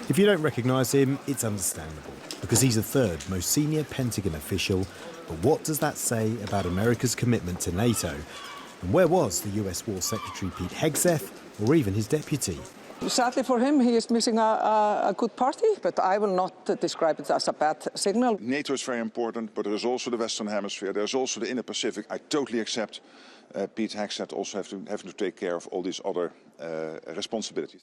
If you don't recognise him, it's understandable, because he's the third most senior Pentagon official. But what does that say about America's commitment to NATO? And where was the US War Secretary Pete Hegseth, or even his deputy? Sadly for him, he is missing a good party, but I will not describe it as a bad signal. NATO is very important, but there is also the Western Hemisphere, there's also the Indo-Pacific. I totally accept Pete Hegseth also having to take care of all these other responsibilities.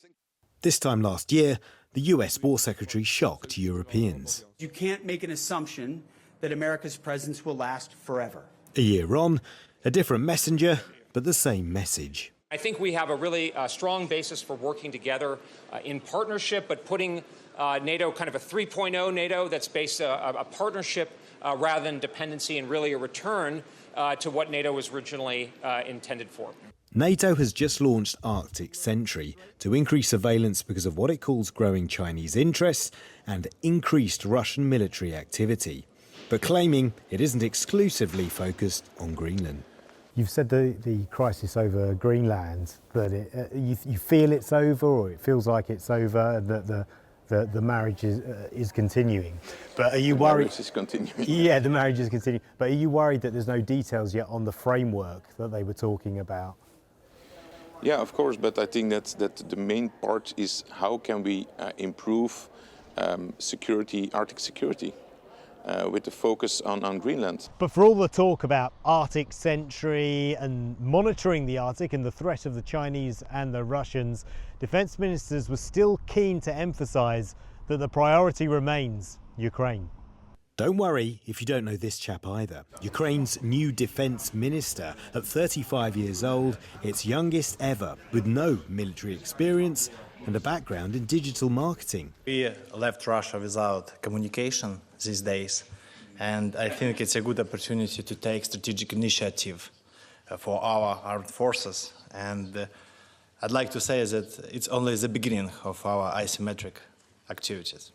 This time last year, the US War Secretary shocked Europeans. You can't make an assumption that America's presence will last forever. A year on, a different messenger, but the same message. I think we have a really strong basis for working together in partnership, but putting NATO kind of a 3.0 NATO that's based a partnership rather than dependency, and really a return to what NATO was originally intended for. NATO has just launched Arctic Sentry to increase surveillance because of what it calls growing Chinese interests and increased Russian military activity, but claiming it isn't exclusively focused on Greenland. You've said the crisis over Greenland, but you feel it's over, or it feels like it's over, that the marriage is continuing. But are you worried? The marriage is continuing. Yeah, the marriage is continuing. But are you worried that there's no details yet on the framework that they were talking about? Yeah, of course, but I think that the main part is how can we improve security, Arctic security, with the focus on Greenland. But for all the talk about Arctic Sentry and monitoring the Arctic and the threat of the Chinese and the Russians, defence ministers were still keen to emphasise that the priority remains Ukraine. Don't worry if you don't know this chap either. Ukraine's new defence minister, at 35 years old, its youngest ever, with no military experience and a background in digital marketing. We left Russia without communication these days, and I think it's a good opportunity to take strategic initiative for our armed forces. And I'd like to say that it's only the beginning of our asymmetric activities.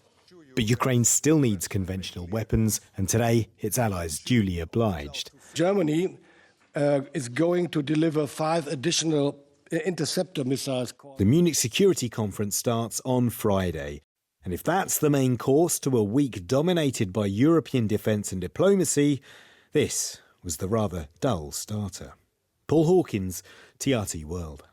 But Ukraine still needs conventional weapons, and today its allies duly obliged. Germany is going to deliver 5 additional interceptor missiles. The Munich Security Conference starts on Friday. And if that's the main course to a week dominated by European defence and diplomacy, this was the rather dull starter. Paul Hawkins, TRT World.